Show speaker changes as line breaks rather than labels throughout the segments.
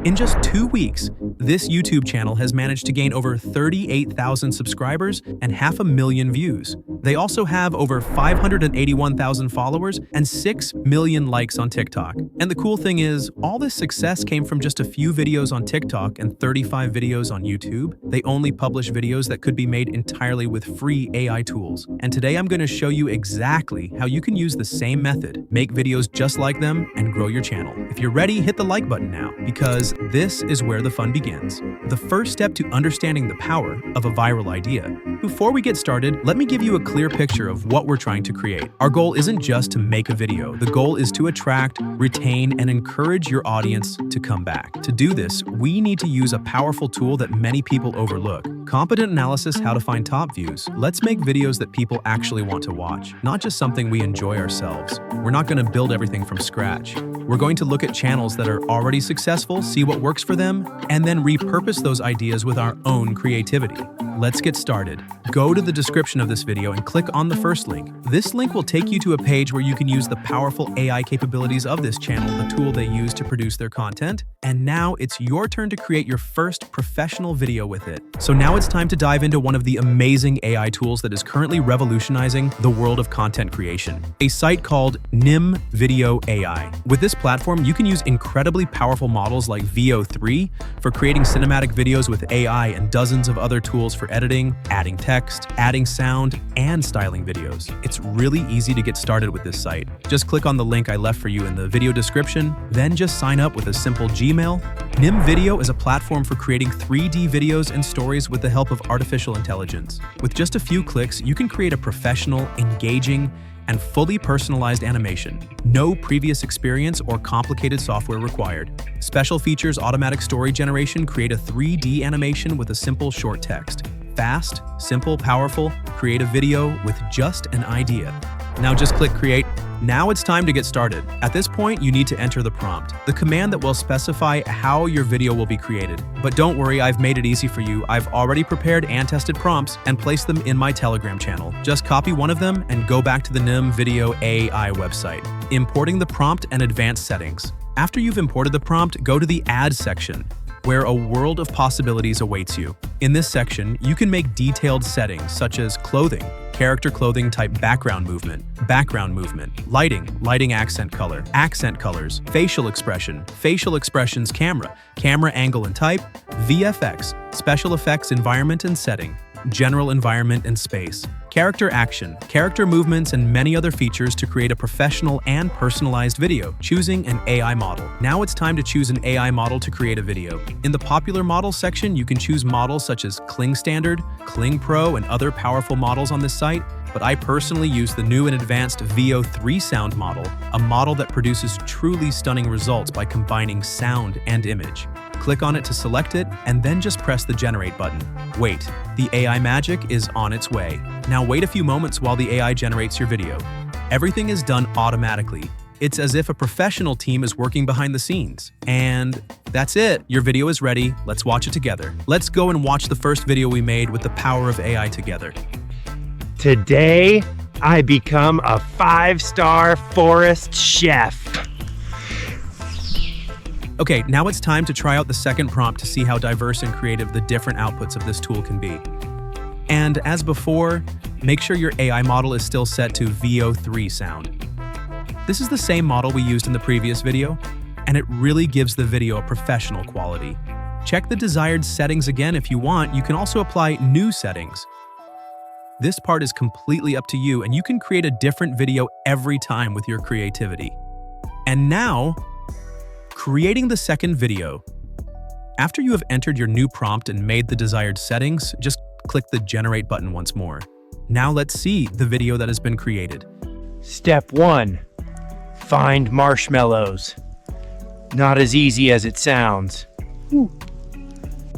In just 2 weeks, this YouTube channel has managed to gain over 38,000 subscribers and 500,000 views. They also have over 581,000 followers and 6 million likes on TikTok. And the cool thing is, all this success came from just a few videos on TikTok and 35 videos on YouTube. They only publish videos that could be made entirely with free AI tools. And today I'm going to show you exactly how you can use the same method, make videos just like them, and grow your channel. If you're ready, hit the like button now, because this is where the fun begins. The first step to understanding the power of a viral idea. Before we get started, let me give you a clear picture of what we're trying to create. Our goal isn't just to make a video. The goal is to attract, retain, and encourage your audience to come back. To do this, we need to use a powerful tool that many people overlook. Competent analysis: how to find top views. Let's make videos that people actually want to watch, not just something we enjoy ourselves. We're not going to build everything from scratch. We're going to look at channels that are already successful, see what works for them, and then repurpose those ideas with our own creativity. Let's get started. Go to the description of this video and click on the first link. This link will take you to a page where you can use the powerful AI capabilities of this channel, the tool they use to produce their content. And now it's your turn to create your first professional video with it. So now it's time to dive into one of the amazing AI tools that is currently revolutionizing the world of content creation, a site called Nim Video AI. With this platform, you can use incredibly powerful models like VEO for creating cinematic videos with AI and dozens of other tools for editing, adding text, adding sound, and styling videos. It's really easy to get started with this site. Just click on the link I left for you in the video description, then just sign up with a simple Gmail. Nim Video is a platform for creating 3D videos and stories with the help of artificial intelligence. With just a few clicks, you can create a professional, engaging, and fully personalized animation. No previous experience or complicated software required. Special features: automatic story generation, create a 3D animation with a simple short text. Fast, simple, powerful, create a video with just an idea. Now just click create. Now it's time to get started. At this point, you need to enter the prompt, the command that will specify how your video will be created. But don't worry, I've made it easy for you. I've already prepared and tested prompts and placed them in my Telegram channel. Just copy one of them and go back to the Nim Video AI website. Importing the prompt and advanced settings. After you've imported the prompt, go to the Add section, where a world of possibilities awaits you. In this section, you can make detailed settings such as clothing, character clothing type, background movement, lighting accent colors, facial expressions, camera angle and type, VFX, special effects, environment and setting, general environment and space, character action, character movements, and many other features to create a professional and personalized video, choosing an AI model. Now it's time to choose an AI model to create a video. In the popular models section, you can choose models such as Kling Standard, Kling Pro, and other powerful models on this site, but I personally use the new and advanced VEO sound model, a model that produces truly stunning results by combining sound and image. Click on it to select it, and then just press the generate button. Wait, the AI magic is on its way. Now wait a few moments while the AI generates your video. Everything is done automatically. It's as if a professional team is working behind the scenes. And that's it. Your video is ready. Let's watch it together. Let's go and watch the first video we made with the power of AI together.
Today, I become a 5-star forest chef.
Okay, now it's time to try out the second prompt to see how diverse and creative the different outputs of this tool can be. And as before, make sure your AI model is still set to VEO sound. This is the same model we used in the previous video, and it really gives the video a professional quality. Check the desired settings again if you want. You can also apply new settings. This part is completely up to you, and you can create a different video every time with your creativity. And now, creating the second video. After you have entered your new prompt and made the desired settings, just click the generate button once more. Now let's see the video that has been created.
Step 1. Find marshmallows. Not as easy as it sounds.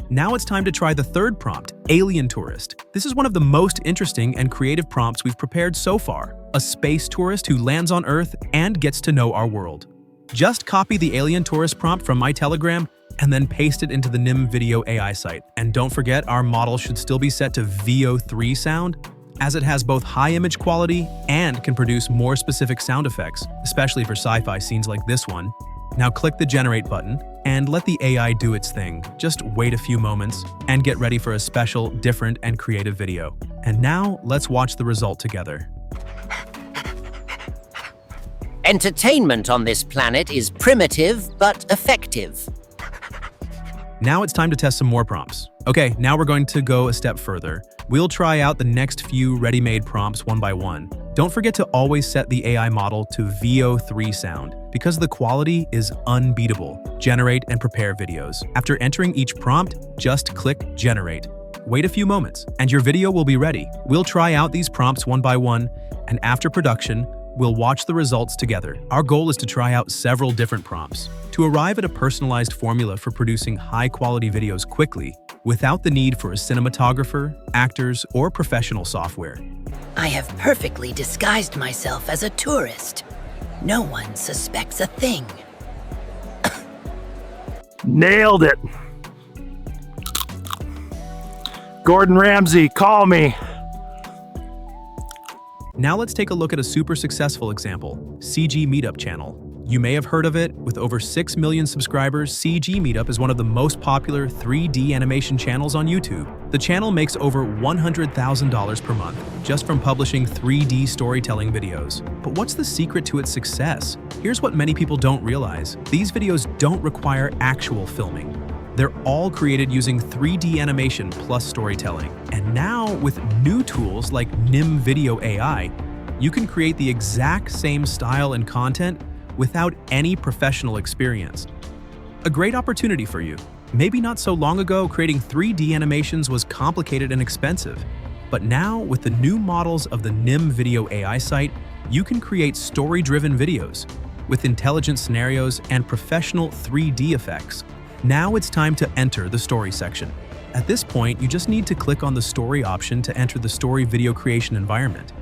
Now it's time to try the third prompt, Alien Tourist. This is one of the most interesting and creative prompts we've prepared so far. A space tourist who lands on Earth and gets to know our world. Just copy the Alien Tourist prompt from my Telegram and then paste it into the Nim Video AI site. And don't forget, our model should still be set to VEO sound, as it has both high image quality and can produce more specific sound effects, especially for sci-fi scenes like this one. Now click the Generate button and let the AI do its thing. Just wait a few moments and get ready for a special, different, and creative video. And now let's watch the result together.
Entertainment on this planet is primitive but effective.
Now it's time to test some more prompts. Okay, now we're going to go a step further. We'll try out the next few ready-made prompts one by one. Don't forget to always set the AI model to VEO 3 sound, because the quality is unbeatable. Generate and prepare videos. After entering each prompt, just click Generate. Wait a few moments, and your video will be ready. We'll try out these prompts one by one, and after production, we'll watch the results together. Our goal is to try out several different prompts to arrive at a personalized formula for producing high-quality videos quickly without the need for a cinematographer, actors, or professional software.
I have perfectly disguised myself as a tourist. No one suspects a thing.
Nailed it. Gordon Ramsay, call me.
Now let's take a look at a super successful example, CG Meetup channel. You may have heard of it. With over 6 million subscribers, CG Meetup is one of the most popular 3D animation channels on YouTube. The channel makes over $100,000 per month just from publishing 3D storytelling videos. But what's the secret to its success? Here's what many people don't realize. These videos don't require actual filming. They're all created using 3D animation plus storytelling. And now, with new tools like Nim Video AI, you can create the exact same style and content without any professional experience. A great opportunity for you. Maybe not so long ago, creating 3D animations was complicated and expensive. But now, with the new models of the Nim Video AI site, you can create story-driven videos with intelligent scenarios and professional 3D effects. Now it's time to enter the story section. At this point, you just need to click on the story option to enter the story video creation environment.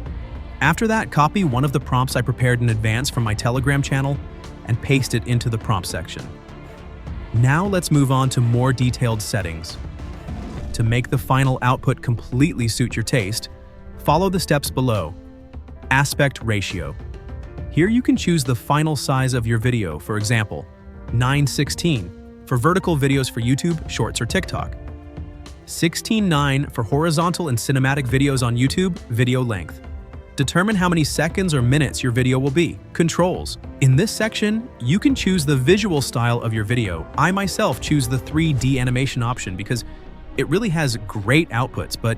After that, copy one of the prompts I prepared in advance from my Telegram channel and paste it into the prompt section. Now let's move on to more detailed settings. To make the final output completely suit your taste, follow the steps below. Aspect ratio. Here you can choose the final size of your video, for example, 9:16 for vertical videos for YouTube, Shorts, or TikTok. 16:9 for horizontal and cinematic videos on YouTube, video length. Determine how many seconds or minutes your video will be. Controls. In this section, you can choose the visual style of your video. I myself choose the 3D animation option because it really has great outputs, but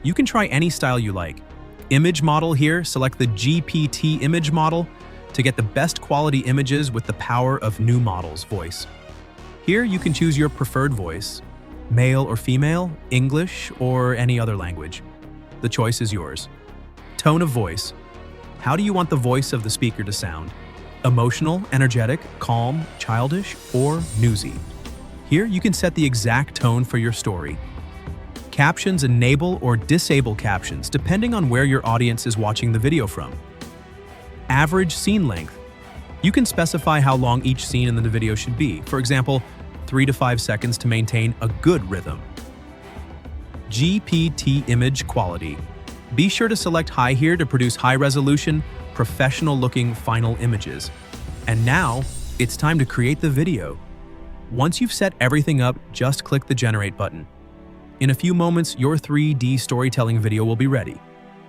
you can try any style you like. Image model here, select the GPT image model to get the best quality images with the power of new model's voice. Here you can choose your preferred voice, male or female, English, or any other language. The choice is yours. Tone of voice. How do you want the voice of the speaker to sound? Emotional, energetic, calm, childish, or newsy? Here you can set the exact tone for your story. Captions enable or disable captions depending on where your audience is watching the video from. Average scene length. You can specify how long each scene in the video should be. For example, 3 to 5 seconds to maintain a good rhythm. GPT image quality. Be sure to select high here to produce high-resolution, professional-looking final images. And now, it's time to create the video. Once you've set everything up, just click the Generate button. In a few moments, your 3D storytelling video will be ready,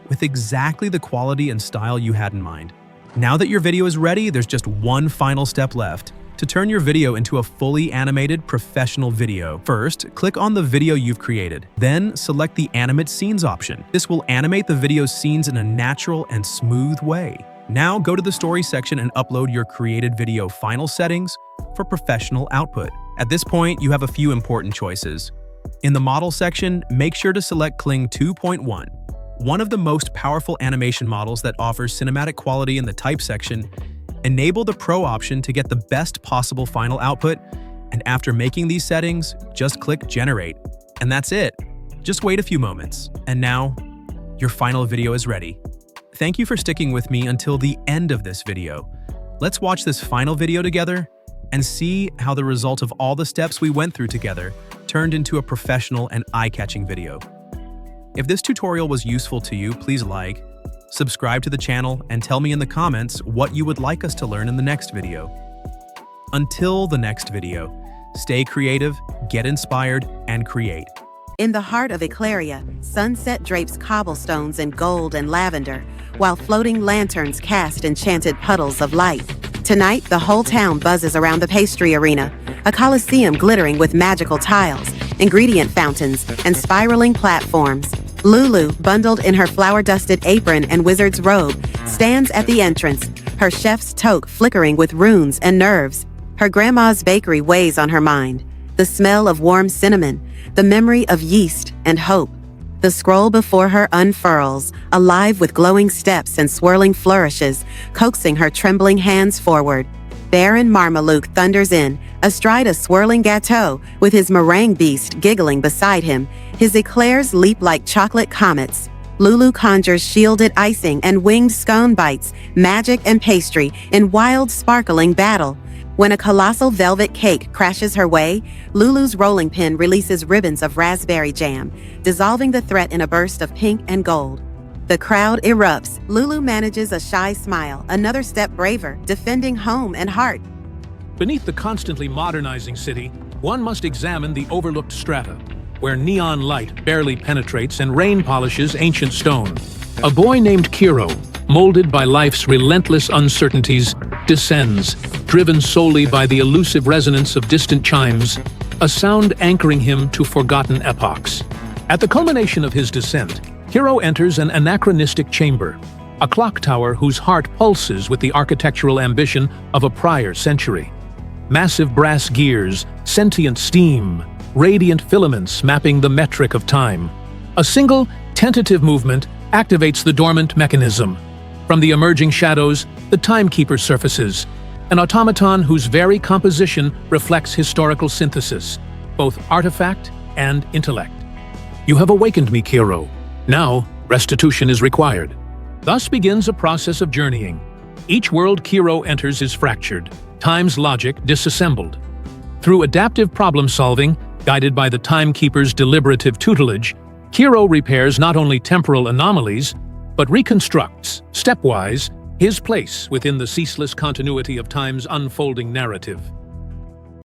with exactly the quality and style you had in mind. Now that your video is ready, there's just one final step left. To turn your video into a fully animated professional video, first, click on the video you've created. Then, select the Animate Scenes option. This will animate the video's scenes in a natural and smooth way. Now, go to the Story section and upload your created video final settings for professional output. At this point, you have a few important choices. In the Model section, make sure to select Kling 2.1. One of the most powerful animation models that offers cinematic quality in the Type section. Enable the Pro option to get the best possible final output, and after making these settings, just click Generate. And that's it. Just wait a few moments, and now, your final video is ready. Thank you for sticking with me until the end of this video. Let's watch this final video together and see how the result of all the steps we went through together turned into a professional and eye-catching video. If this tutorial was useful to you, please like, subscribe to the channel, and tell me in the comments what you would like us to learn in the next video. Until the next video, stay creative, get inspired, and create.
In the heart of Eclaria, sunset drapes cobblestones in gold and lavender, while floating lanterns cast enchanted puddles of light. Tonight, the whole town buzzes around the pastry arena, a coliseum glittering with magical tiles, ingredient fountains, and spiraling platforms. Lulu, bundled in her flower-dusted apron and wizard's robe, stands at the entrance, her chef's toque flickering with runes and nerves. Her grandma's bakery weighs on her mind, the smell of warm cinnamon, the memory of yeast and hope. The scroll before her unfurls, alive with glowing steps and swirling flourishes, coaxing her trembling hands forward. Baron Marmaluke thunders in, astride a swirling gâteau, with his meringue beast giggling beside him. His eclairs leap like chocolate comets. Lulu conjures shielded icing and winged scone bites, magic and pastry, in wild, sparkling battle. When a colossal velvet cake crashes her way, Lulu's rolling pin releases ribbons of raspberry jam, dissolving the threat in a burst of pink and gold. The crowd erupts. Lulu manages a shy smile, another step braver, defending home and heart.
Beneath the constantly modernizing city, one must examine the overlooked strata, where neon light barely penetrates and rain polishes ancient stone. A boy named Kiro, molded by life's relentless uncertainties, descends, driven solely by the elusive resonance of distant chimes, a sound anchoring him to forgotten epochs. At the culmination of his descent, Kiro enters an anachronistic chamber, a clock tower whose heart pulses with the architectural ambition of a prior century. Massive brass gears, sentient steam, radiant filaments mapping the metric of time. A single, tentative movement activates the dormant mechanism. From the emerging shadows, the timekeeper surfaces, an automaton whose very composition reflects historical synthesis, both artifact and intellect. You have awakened me, Kiro. Now, restitution is required. Thus begins a process of journeying. Each world Kiro enters is fractured, time's logic disassembled. Through adaptive problem-solving, guided by the timekeeper's deliberative tutelage, Kiro repairs not only temporal anomalies, but reconstructs, stepwise, his place within the ceaseless continuity of time's unfolding narrative.